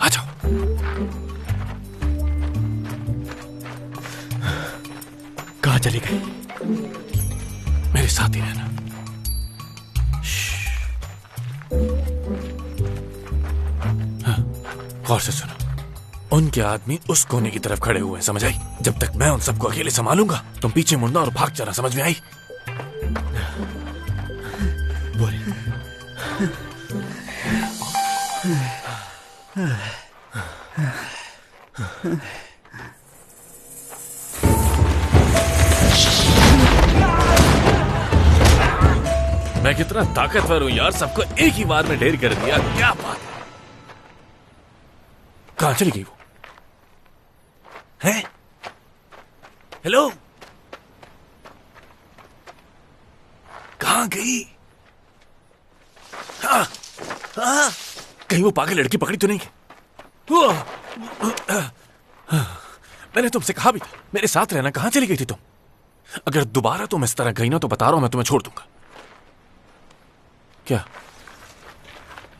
आ जाओ। कहाँ चली गई? मेरे साथ ही रहना। गौर से सुनो, उनके आदमी उस कोने की तरफ खड़े हुए हैं, समझ आई? जब तक मैं उन सबको अकेले संभालूंगा, तुम पीछे मुड़ना और भाग जाना, समझ में आई? बोलिए। मैं कितना ताकतवर हूं यार, सबको एक ही बार में ढेर कर दिया। क्या बात है? कहां चली गई वो? हैं? हेलो, कहां गई? हाँ, हाँ, कहीं वो पागल लड़की पकड़ी तो नहीं? मैंने तुमसे कहा भी था मेरे साथ रहना। कहां चली गई थी तुम? अगर दोबारा तुम इस तरह गई ना तो बता रहा हूं मैं तुम्हें छोड़ दूंगा। क्या?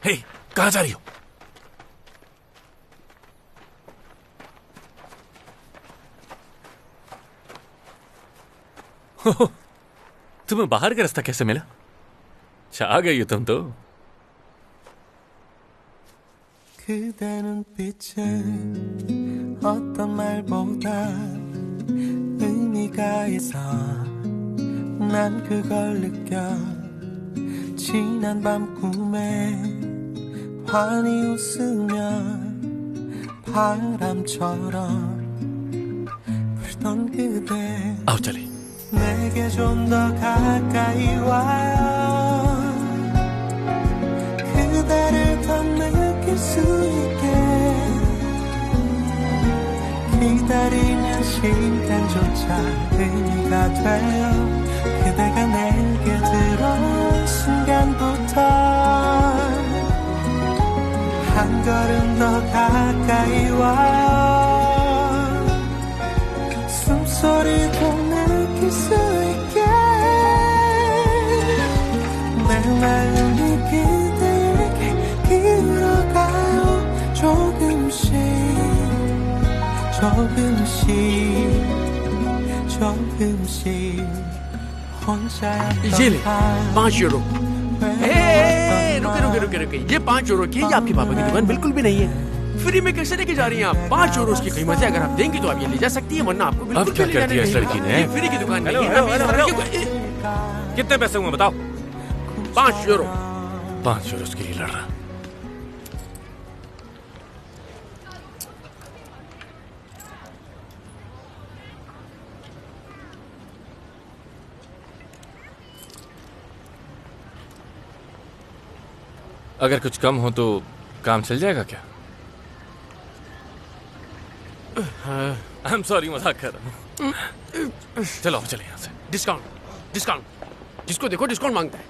हे, कहां जा रही हो? तुम्हें बाहर का रास्ता कैसे मिला? छा गई हो तुम तो। 그대 눈빛에 어떤 말보다 의미가 있어 난 그걸 느껴 지난 밤 꿈에 환히 웃으며 바람처럼 불던 그대 आओ चले। 내게 좀 더 가까이 와요 그대를 더 느낄 수 있게 기다리는 시간조차 의미가 돼요 그대가 내게 들어온 순간부터 한 걸음 더 가까이 와요 숨소리도 느낄 수 있게 내 마음이 그대에게 기울어가요 조금씩 조금씩 조금씩 혼자였던 ये ले 5 यूरो। रुके। ये 5 यूरो की ये आपके पापा की दुकान बिल्कुल भी नहीं है। फ्री में कैसे लेके जा रही हैं आप? 5 यूरो की कीमत है। अगर आप देंगी तो आप ये ले जा सकती है, वरना आपको बिल्कुल अब क्या ले कर जाने दिया इस नहीं। लड़की ने? ये फ्री की दुकान नहीं है। कितने पैसे हुए बताओ? 5 यूरो। 5 यूरो के लिए लड़ रहा। अगर कुछ कम हो तो काम चल जाएगा क्या? आई एम सॉरी, मजाक कर रहा हूँ। चलो अब चले यहाँ से। डिस्काउंट जिसको देखो डिस्काउंट मांगता है।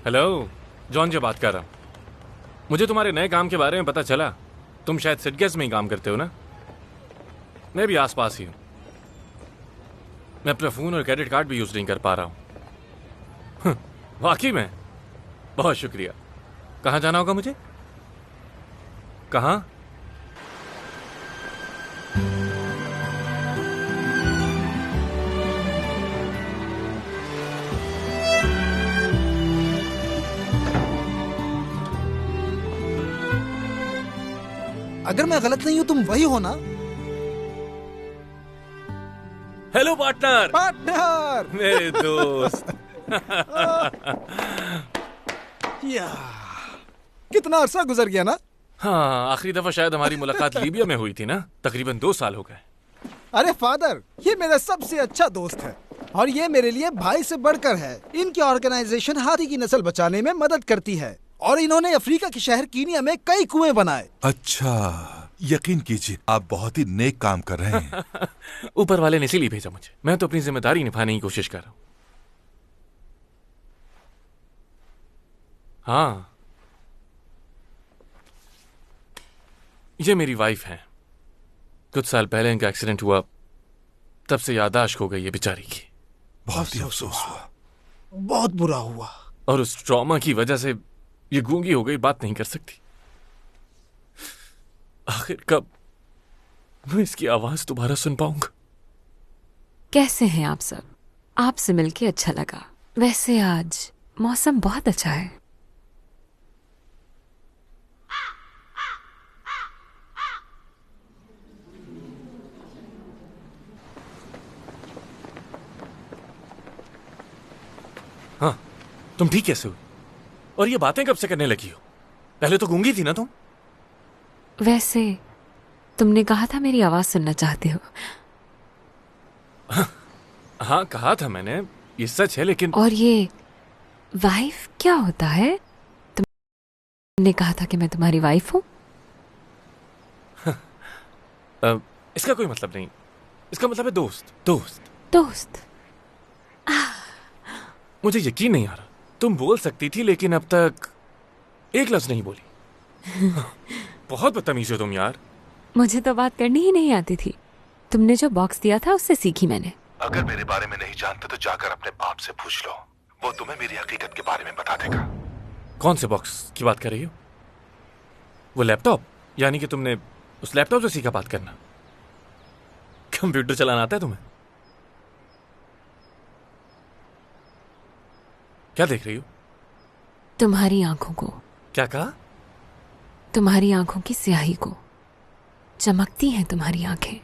हेलो, जॉन जी बात कर रहा हूँ। मुझे तुम्हारे नए काम के बारे में पता चला। तुम शायद सिटगेस में ही काम करते हो ना? मैं भी आसपास ही हूँ। मैं अपना फोन और क्रेडिट कार्ड भी यूज नहीं कर पा रहा हूँ। वाकई में? बहुत शुक्रिया। कहाँ जाना होगा मुझे? कहाँ? अगर मैं गलत नहीं हूं तुम वही हो ना? Hello partner. पार्टनर मेरे दोस्त। या कितना अरसा गुजर गया ना? हाँ, आखिरी दफा शायद हमारी मुलाकात लीबिया में हुई थी ना? तकरीबन 2 साल हो गए। अरे फादर, ये मेरा सबसे अच्छा दोस्त है और ये मेरे लिए भाई से बढ़कर है। इनकी ऑर्गेनाइजेशन हाथी की नस्ल बचाने में मदद करती है और इन्होंने अफ्रीका के शहर कीनिया में कई कुएं बनाए। अच्छा, यकीन कीजिए आप बहुत ही नेक काम कर रहे हैं। ऊपर वाले ने इसीलिए भेजा मुझे। मैं तो अपनी जिम्मेदारी निभाने की कोशिश कर रहा हूं। हाँ, ये मेरी वाइफ है। कुछ साल पहले इनका एक्सीडेंट हुआ, तब से याददाश्त हो गई है बेचारी की। बहुत ही अफसोस हुआ। बहुत बुरा हुआ। और उस ट्रॉमा की वजह से ये गूंगी हो गई, बात नहीं कर सकती। आखिर कब मैं इसकी आवाज दोबारा सुन पाऊंगा? कैसे हैं आप सब? आपसे मिलके अच्छा लगा। वैसे आज मौसम बहुत अच्छा है। हाँ, तुम ठीक कैसे हो? और ये बातें कब से करने लगी हो? पहले तो गूंगी थी ना तुम? वैसे तुमने कहा था मेरी आवाज सुनना चाहते हो। हाँ, कहा था मैंने, ये सच है। लेकिन और ये वाइफ क्या होता है? तुमने कहा था कि मैं तुम्हारी वाइफ हूं। इसका कोई मतलब नहीं। इसका मतलब है दोस्त। दोस्त दोस्त। मुझे यकीन नहीं आ रहा। तुम बोल सकती थी लेकिन अब तक एक लफ्ज नहीं बोली। बहुत बदतमीज हो तुम यार। मुझे तो बात करनी ही नहीं आती थी। तुमने जो बॉक्स दिया था उससे सीखी मैंने। अगर मेरे बारे में नहीं जानते तो जाकर अपने बाप से पूछ लो, वो तुम्हें मेरी हकीकत के बारे में बता देगा। कौन से बॉक्स की बात कर रही हो? वो लैपटॉप? यानी कि तुमने उस लैपटॉप से सीखा बात करना? कंप्यूटर चलाना आता है तुम्हें? क्या देख रही हो? तुम्हारी आंखों को। क्या कहा? तुम्हारी आंखों की स्याही को। चमकती हैं तुम्हारी आंखें।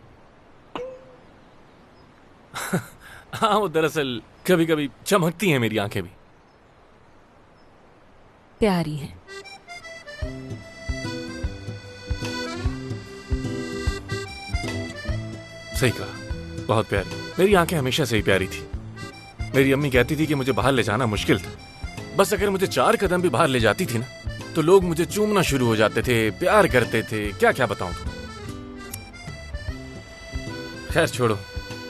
हाँ, वो दरअसल कभी कभी चमकती हैं मेरी आंखें भी। प्यारी हैं। सही कहा, बहुत प्यारी। मेरी आंखें हमेशा से ही प्यारी थी। मेरी अम्मी कहती थी कि मुझे बाहर ले जाना मुश्किल था। बस अगर मुझे 4 कदम भी बाहर ले जाती थी ना, तो लोग मुझे चूमना शुरू हो जाते थे, प्यार करते थे। क्या क्या बताऊं तुम। खैर छोड़ो,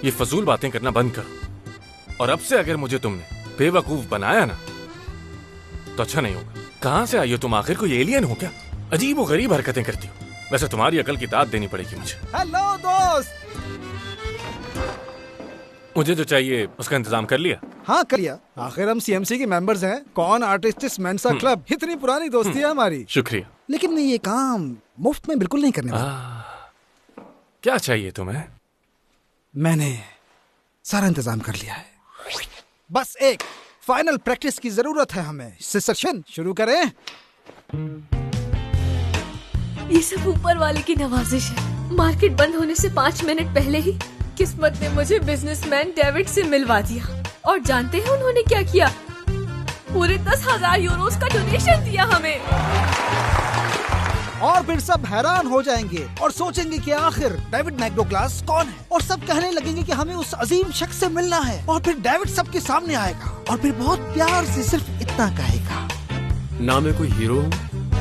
ये फजूल बातें करना बंद करो। और अब से अगर मुझे तुमने बेवकूफ बनाया ना, तो अच्छा नहीं होगा। कहां से आई हो तुम? आखिर कोई एलियन हो क्या? अजीब व गरीब हरकतें करती हो। वैसे तुम्हारी अकल की दाद देनी पड़ेगी मुझे। हेलो दोस्त। मुझे जो चाहिए उसका इंतजाम कर लिया? हाँ, कर लिया। आखिर हम सीएमसी के मेंबर्स हैं। कौन आर्टिस्टिस मेंसा क्लब। इतनी पुरानी दोस्ती है हमारी। शुक्रिया। लेकिन मैं ये काम मुफ्त में बिल्कुल नहीं करने वाला। क्या चाहिए तुम्हें? मैंने सारा इंतजाम कर लिया है। बस एक फाइनल प्रैक्टिस की जरूरत है हमें। सेशन शुरू करें। ये सब ऊपर वाले की नवाजिश है। मार्केट बंद होने से 5 मिनट पहले ही किस्मत ने मुझे बिजनेसमैन डेविड से मिलवा दिया। और जानते हैं उन्होंने क्या किया? पूरे 10,000 यूरोस का डोनेशन दिया हमें। और फिर सब हैरान हो जाएंगे और सोचेंगे कि आखिर डेविड मैकडोगलास कौन है। और सब कहने लगेंगे कि हमें उस अजीम शख्स से मिलना है। और फिर डेविड सबके सामने आएगा और फिर बहुत प्यार से सिर्फ इतना कहेगा, ना मैं कोई हीरो हूँ,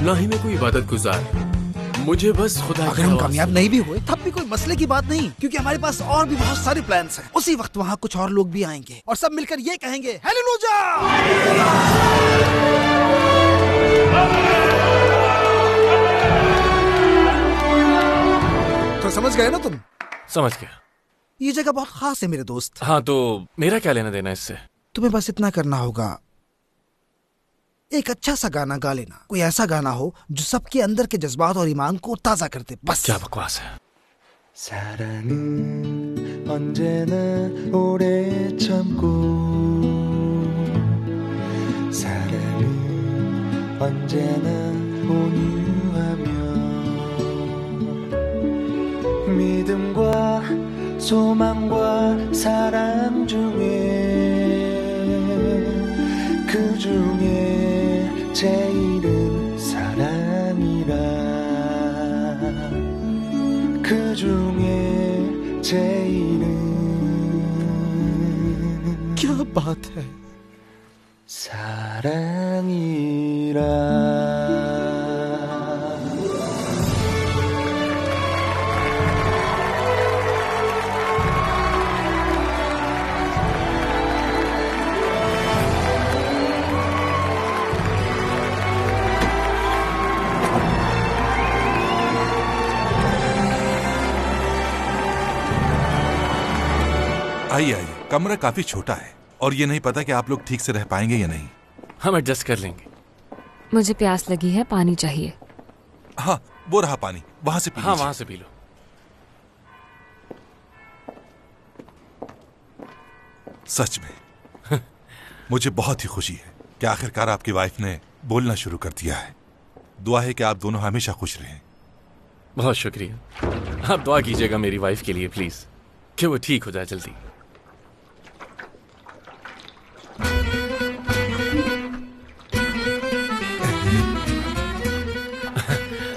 ना ही मैं कोई इबादत गुजार। मुझे बस खुदा। अगर हम कामयाब नहीं भी हुए तब भी कोई मसले की बात नहीं, क्योंकि हमारे पास और भी बहुत सारे प्लान्स हैं। उसी वक्त वहाँ कुछ और लोग भी आएंगे और सब मिलकर ये कहेंगे, हालेलुया। तो समझ गए ना तुम? समझ गया। ये जगह बहुत खास है मेरे दोस्त। हाँ, तो मेरा क्या लेना देना इससे? तुम्हें बस इतना करना होगा, एक अच्छा सा गाना गा लेना। कोई ऐसा गाना हो जो सबके अंदर के जज्बात और ईमान को ताजा कर दे। बस। क्या बकवास है। 사랑은 언제나 오래 참고 사랑은 언제나 온유하며 믿음과 소망과 사랑 중에 그 중에 제일은 사랑이라 그 중에 제일은 क्या बात है। 사랑이라 आइए आइए, कमरा काफी छोटा है और ये नहीं पता कि आप लोग ठीक से रह पाएंगे या नहीं। हम एडजस्ट कर लेंगे। मुझे प्यास लगी है, पानी चाहिए। हाँ, वो रहा पानी, वहां से पी हाँ, लीजिए। वहां से पी लो। सच में मुझे बहुत ही खुशी है कि आखिरकार आपकी वाइफ ने बोलना शुरू कर दिया है। दुआ है कि आप दोनों हमेशा खुश रहें। बहुत शुक्रिया। आप दुआ कीजिएगा मेरी वाइफ के लिए प्लीज, कि वो ठीक हो जाए जल्दी।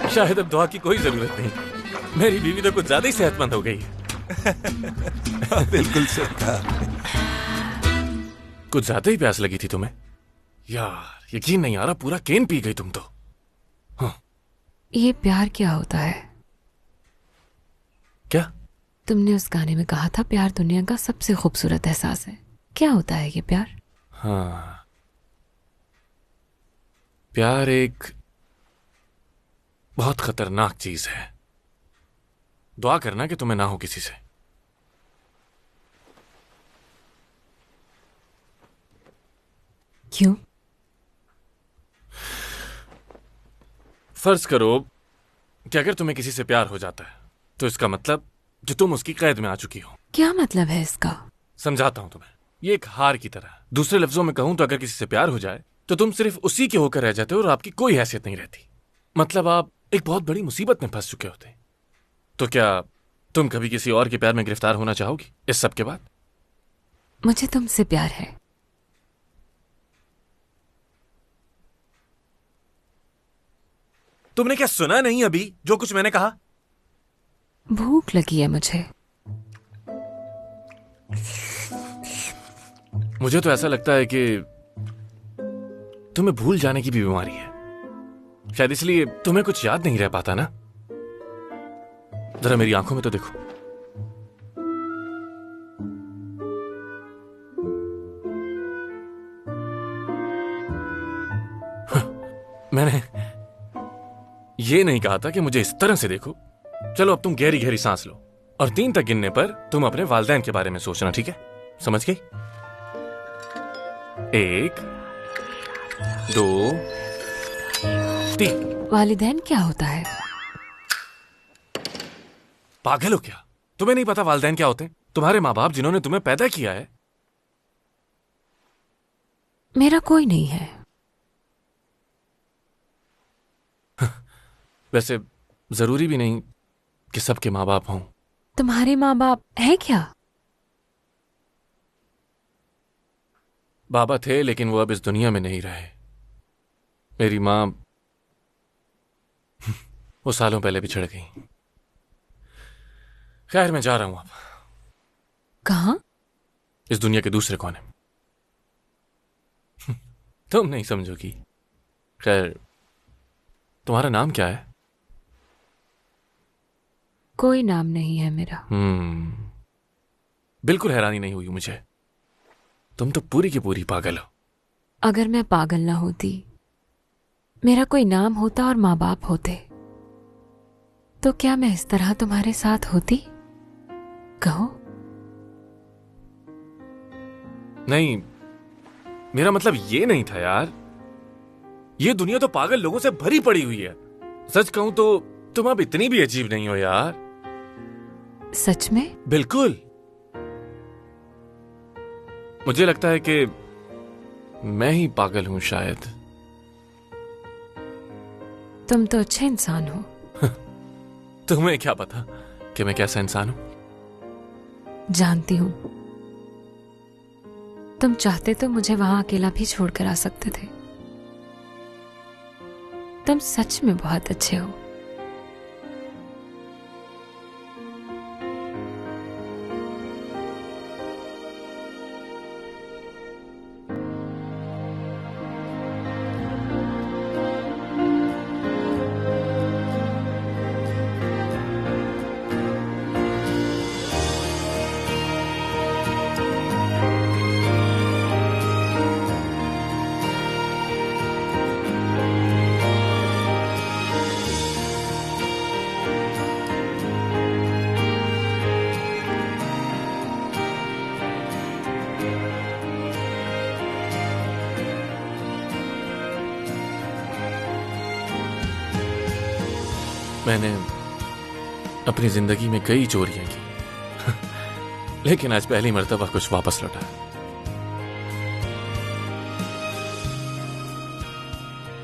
शायद अब दुआ की कोई जरूरत नहीं। मेरी बीवी तो कुछ ज्यादा ही सेहतमंद हो गई है। बिल्कुल सही कहा। कुछ ज्यादा ही प्यास लगी थी तुम्हें यार, यकीन नहीं आ रहा, पूरा केन पी गई तुम तो। ये प्यार क्या होता है? क्या? तुमने उस गाने में कहा था प्यार दुनिया का सबसे खूबसूरत एहसास है। क्या होता है ये प्यार? हाँ, प्यार एक बहुत खतरनाक चीज है। दुआ करना कि तुम्हें ना हो किसी से। क्यों? फर्ज करो कि अगर तुम्हें किसी से प्यार हो जाता है तो इसका मतलब कि तुम उसकी कैद में आ चुकी हो। क्या मतलब है इसका? समझाता हूं तुम्हें। ये एक हार की तरह। दूसरे लफ्जों में कहूं तो अगर किसी से प्यार हो जाए तो तुम सिर्फ उसी के होकर रह जाते हो और आपकी कोई हैसियत नहीं रहती। मतलब आप एक बहुत बड़ी मुसीबत में फंस चुके होते। तो क्या तुम कभी किसी और के प्यार में गिरफ्तार होना चाहोगी इस सब के बाद? मुझे तुमसे प्यार है। तुमने क्या सुना नहीं अभी जो कुछ मैंने कहा? भूख लगी है मुझे। मुझे तो ऐसा लगता है कि तुम्हें भूल जाने की भी बीमारी है। शायद इसलिए तुम्हें कुछ याद नहीं रह पाता ना। जरा मेरी आंखों में तो देखो। मैंने ये नहीं कहा था कि मुझे इस तरह से देखो। चलो अब तुम गहरी गहरी सांस लो और 3 तक गिनने पर तुम अपने वालिदैन के बारे में सोचना, ठीक है? समझ गई? 1 2 3। वालिदैन क्या होता है? पागल हो क्या? तुम्हें नहीं पता वालिदैन क्या होते हैं? तुम्हारे माँ बाप जिन्होंने तुम्हें पैदा किया है। मेरा कोई नहीं है। वैसे जरूरी भी नहीं कि सबके माँ बाप हों। तुम्हारे माँ बाप हैं क्या? बाबा थे लेकिन वो अब इस दुनिया में नहीं रहे। मेरी माँ वो सालों पहले बिछड़ गई। खैर मैं जा रहा हूं अब। कहाँ? इस दुनिया के दूसरे कोने में। तुम नहीं समझोगी। खैर तुम्हारा नाम क्या है? कोई नाम नहीं है मेरा। बिल्कुल हैरानी नहीं हुई मुझे। तुम तो पूरी की पूरी पागल हो। अगर मैं पागल ना होती, मेरा कोई नाम होता और माँ बाप होते, तो क्या मैं इस तरह तुम्हारे साथ होती? कहो। नहीं, मेरा मतलब ये नहीं था यार। ये दुनिया तो पागल लोगों से भरी पड़ी हुई है। सच कहूं तो तुम अब इतनी भी अजीब नहीं हो यार। सच में? बिल्कुल। मुझे लगता है कि मैं ही पागल हूं शायद। तुम तो अच्छे इंसान हो। तुम्हें क्या पता कि मैं कैसा इंसान हूं? जानती हूं। तुम चाहते तो मुझे वहां अकेला भी छोड़कर आ सकते थे। तुम सच में बहुत अच्छे हो। मैंने अपनी जिंदगी में कई चोरियां की लेकिन आज पहली मर्तबा कुछ वापस लौटा।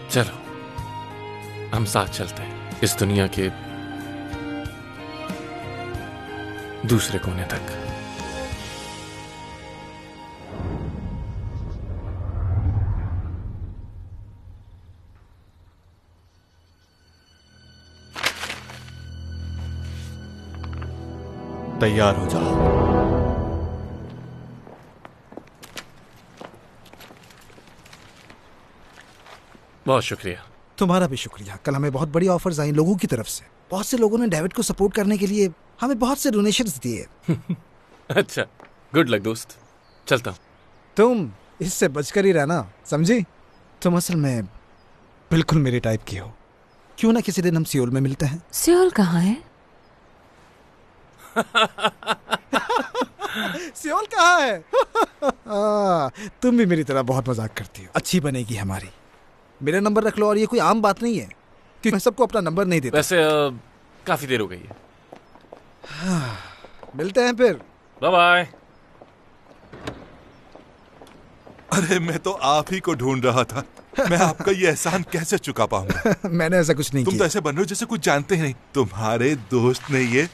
चलो हम साथ चलते हैं इस दुनिया के दूसरे कोने तक। तैयार हो जाओ। बहुत शुक्रिया। तुम्हारा भी शुक्रिया। कल हमें बहुत बड़ी ऑफर्स आई लोगों की तरफ से। बहुत से लोगों ने डेविड को सपोर्ट करने के लिए हमें बहुत से डोनेशंस दिए। अच्छा, गुड लक दोस्त। चलता हूं। तुम इससे बचकर ही रहना, समझी? तुम असल में बिल्कुल मेरे टाइप की हो। क्यों ना किसी दिन हम सियोल में मिलते हैं। सियोल कहाँ है? सियोल कहाँ है? तुम भी मेरी तरह बहुत मजाक करती हो। अच्छी बनेगी हमारी। मेरा नंबर रख लो। और ये कोई आम बात नहीं है क्योंकि मैं सबको अपना नंबर नहीं देता। वैसे काफी देर हो गई है। मिलते हैं फिर। Bye bye. अरे मैं तो आप ही को ढूंढ रहा था। मैं आपका ये एहसान कैसे चुका पाऊंगा? मैंने ऐसा कुछ नहीं तुम किया। तो ऐसे बन रहे हो जैसे कुछ जानते ही नहीं। तुम्हारे दोस्त ने ये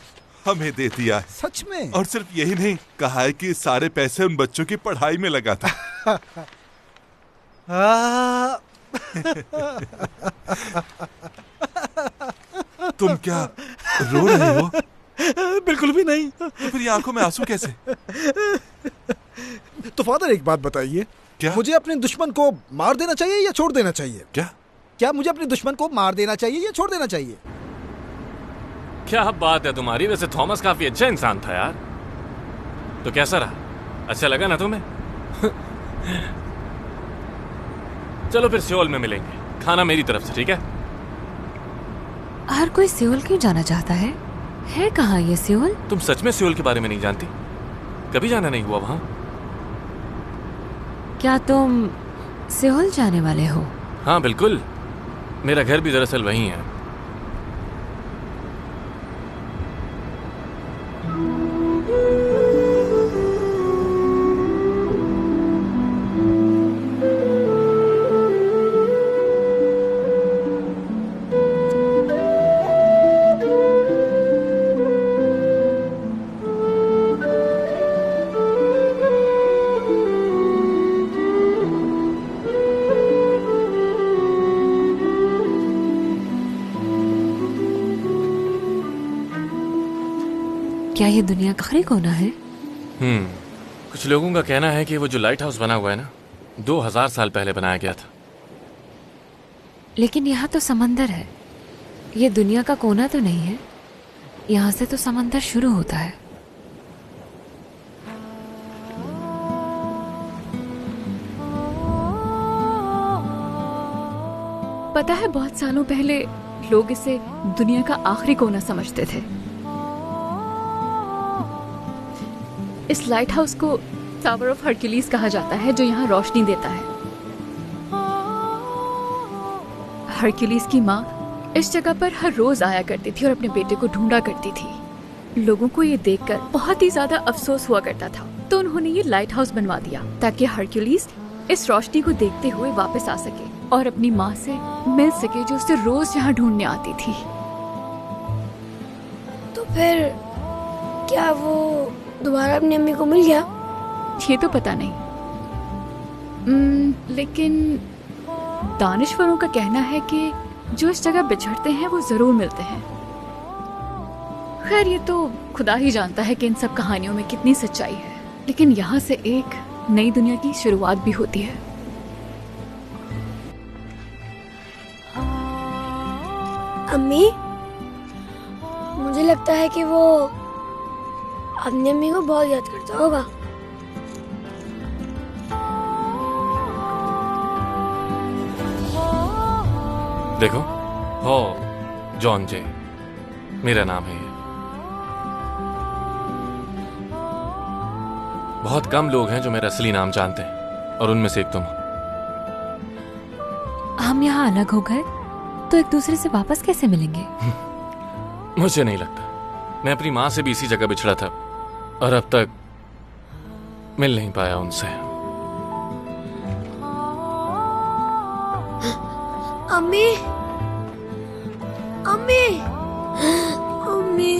हमें दे दिया है। सच में? और सिर्फ यही नहीं, कहा है कि सारे पैसे उन बच्चों की पढ़ाई में लगा था। तुम क्या रो रहे हो? बिल्कुल भी नहीं। तो फिर ये आंखों में आंसू कैसे? तो फादर एक बात बताइए, क्या? मुझे अपने दुश्मन को मार देना चाहिए या छोड़ देना चाहिए? क्या मुझे अपने दुश्मन को मार देना चाहिए या छोड़ देना चाहिए? क्या बात है तुम्हारी। वैसे थॉमस काफी अच्छा इंसान था यार। तो कैसा रहा? अच्छा लगा ना तुम्हें? चलो फिर सियोल में मिलेंगे। खाना मेरी तरफ से, ठीक है? हर कोई सियोल क्यों जाना चाहता है? है कहाँ ये सियोल? तुम सच में सियोल के बारे में नहीं जानती? कभी जाना नहीं हुआ वहां? क्या तुम सियोल जाने वाले हो? हाँ बिल्कुल। मेरा घर भी दरअसल वहीं है। क्या ये दुनिया का आखिरी कोना है? कुछ लोगों का कहना है कि वो जो लाइट हाउस बना हुआ है ना, 2000 साल पहले बनाया गया था। लेकिन यहाँ तो समंदर है। ये दुनिया का कोना तो नहीं है। यहाँ से तो समंदर शुरू होता है। पता है, बहुत सालों पहले लोग इसे दुनिया का आखिरी कोना समझते थे। इस लाइट हाउस को टावर ऑफ हरक्यूलिस कहा जाता है, जो यहाँ रोशनी देता है। हरक्यूलिस की माँ इस जगह पर हर रोज आया करती थी और अपने बेटे को ढूंढा करती थी। लोगों को ये देखकर बहुत ही ज्यादा अफसोस हुआ करता था, तो उन्होंने ये लाइट हाउस बनवा दिया ताकि हरक्यूलिस इस रोशनी को देखते हुए वापस आ सके और अपनी माँ से मिल सके, जो उसे रोज यहाँ ढूंढने आती थी। तो फिर क्या वो दोबारा अपनी अम्मी को मिल गया? ये तो पता नहीं। लेकिन दानिशवरों का कहना है कि जो इस जगह बिछड़ते हैं वो जरूर मिलते हैं। खैर, ये तो खुदा ही जानता है कि इन सब कहानियों में कितनी सच्चाई है, लेकिन यहाँ से एक नई दुनिया की शुरुआत भी होती है। अम्मी, मुझे लगता है कि वो अपनी अम्मी को बहुत याद करता होगा। देखो, हो जॉन जे मेरा नाम है। ये बहुत कम लोग हैं जो मेरा असली नाम जानते हैं और उनमें से एक तुम हो। हम यहाँ अलग हो गए तो एक दूसरे से वापस कैसे मिलेंगे? मुझे नहीं लगता। मैं अपनी माँ से भी इसी जगह बिछड़ा था और अब तक मिल नहीं पाया उनसे। अम्मी, अम्मी, अम्मी,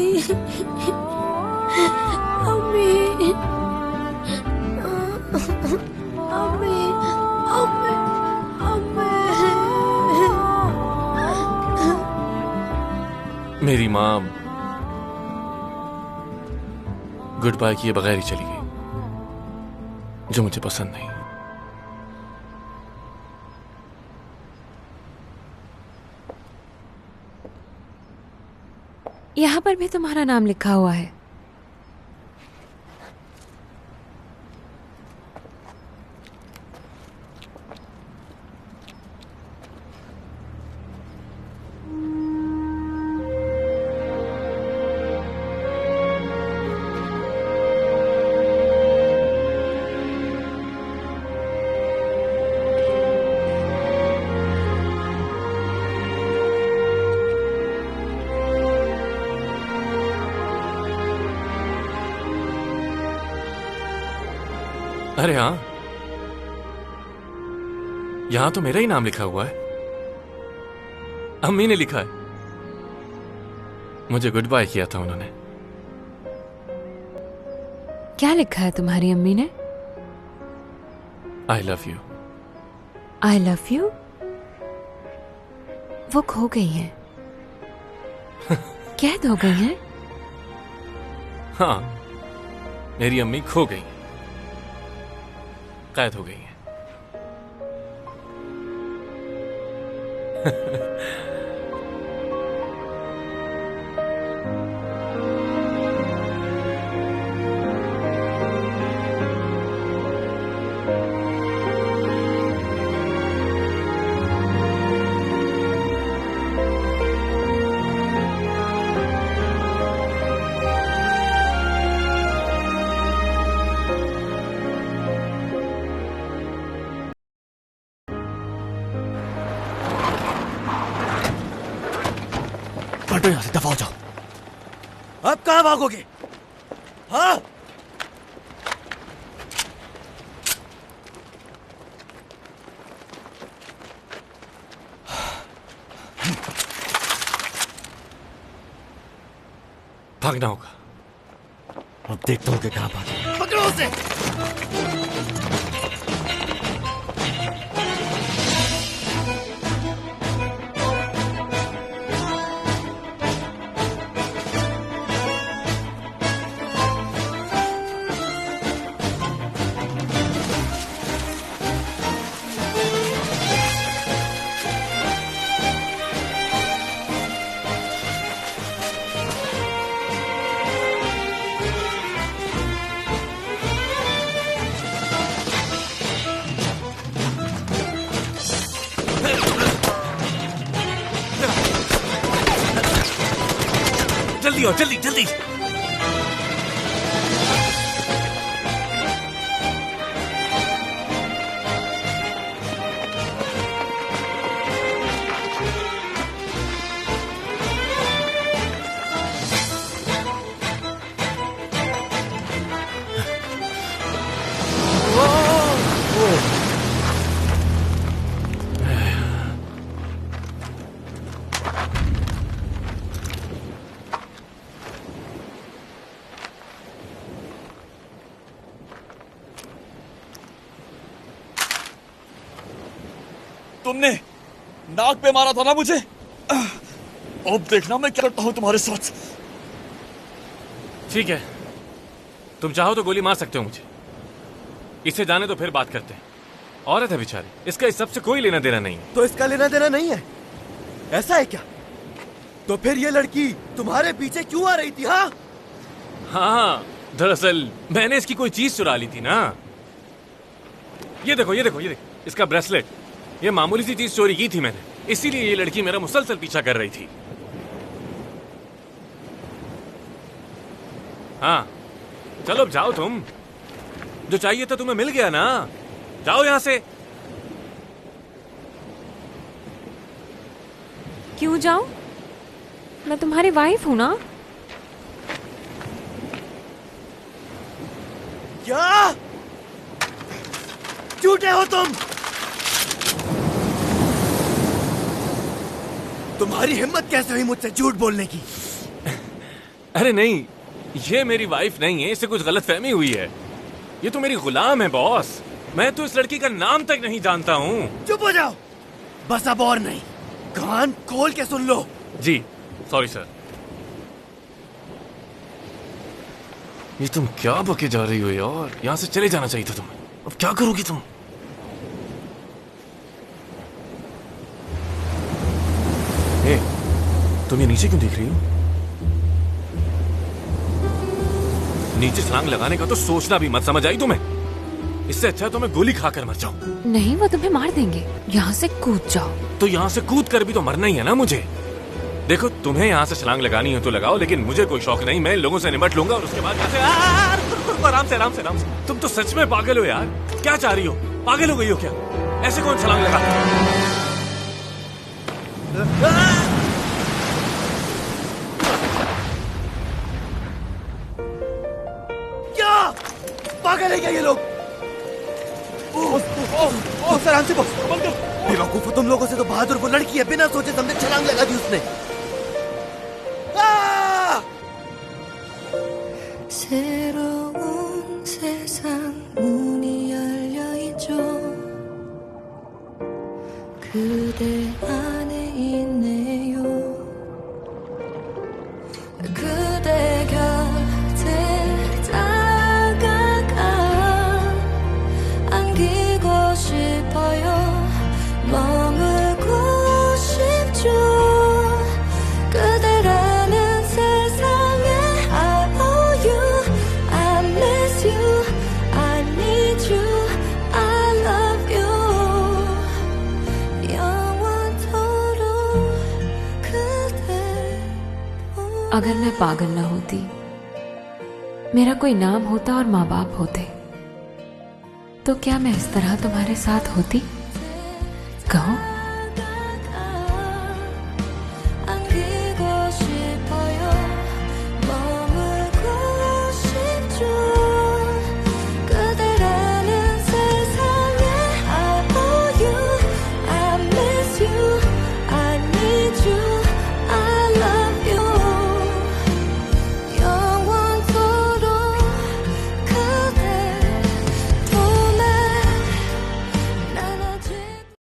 अम्मी, अम्मी, अम्मी, अम्मी। मेरी माँ गुड बाय किए बगैर ही चली गई, जो मुझे पसंद नहीं। यहाँ पर भी तुम्हारा नाम लिखा हुआ है। अरे हाँ, यहां तो मेरा ही नाम लिखा हुआ है। अम्मी ने लिखा है। मुझे गुड बाय किया था उन्होंने। क्या लिखा है तुम्हारी अम्मी ने? I love you. I love you? वो खो गई हैं। कैद हो गई हैं? हाँ, मेरी अम्मी खो गई, कैद हो गई है। हटो यहाँ से, दफा हो जाओ। अब कहाँ भागोगे? हाँ, भागना होगा। अब देखता हूँ कि कहाँ भागे। पकड़ो उसे। जल्दी आओ, जल्दी जल्दी। तुमने नाक पे मारा था ना मुझे। अब देखना मैं क्या करता हूं तुम्हारे साथ। ठीक है, तुम चाहो तो गोली मार सकते हो मुझे। इसे जाने तो फिर बात करते हैं। औरत है बेचारी, इसका इस सब से कोई लेना देना नहीं है। तो इसका लेना देना नहीं है? ऐसा है क्या? तो फिर ये लड़की तुम्हारे पीछे क्यों आ रही थी? हाँ हाँ, दरअसल मैंने इसकी कोई चीज चुरा ली थी ना। ये देखो, ये देखो, ये देखो, इसका ब्रेसलेट। ये मामूली सी चीज चोरी की थी मैंने, इसीलिए ये लड़की मेरा मुसलसल पीछा कर रही थी। हाँ, चलो अब जाओ तुम। जो चाहिए था तुम्हें मिल गया ना। जाओ यहां से। क्यों जाऊं? मैं तुम्हारी वाइफ हूँ ना। क्या झूठे हो तुम? तुम्हारी हिम्मत कैसे हुई मुझसे झूठ बोलने की? अरे नहीं, ये मेरी वाइफ नहीं है, इससे कुछ गलतफहमी हुई है। ये तो मेरी गुलाम है बॉस। मैं तो इस लड़की का नाम तक नहीं जानता हूँ। चुप हो जाओ, बस अब और नहीं। कान खोल के सुन लो। जी सॉरी सर। ये तुम क्या बके जा रही हो यार? यहाँ से चले जाना चाहिए था तुम्हें। अब क्या करोगी तुम? ए, तुम ये नीचे क्यों देख रही हो? नीचे छलांग लगाने का तो सोचना भी मत, समझ आई तुम्हें? इससे अच्छा तो मैं गोली खाकर मर जाऊं। नहीं, वो तुम्हें मार देंगे। यहाँ से कूद जाओ। तो यहाँ से कूद कर भी तो मरना ही है ना मुझे। देखो, तुम्हें यहाँ से छलांग लगानी है तो लगाओ, लेकिन मुझे कोई शौक नहीं। मैं इन लोगों से निपट लूंगा और उसके बाद यहाँ से आराम से आराम से आराम से। तुम तो सच में पागल हो यार। क्या चाह रही हो? पागल हो गई हो क्या? ऐसे कौन छलांग लगा? क्या पागल है क्या ये लोग? सर आराम से बॉस। बेवकूफ हो तुम लोगों से। तो बहादुर वो लड़की है, बिना सोचे समझे छलांग लगा दी उसने। 새로운 세상 문이 열려 있죠. 그대 안에 있네요. 그대 곁에 다가가 안기고 싶어요. 머물고 싶죠. 그대라는 세상에 I owe you, I miss you, I need you, I love you. 영원토록 그대. अगर मैं पागल ना होती, मेरा कोई नाम होता और माँ बाप होते, तो क्या मैं इस तरह तुम्हारे साथ होती? कहो।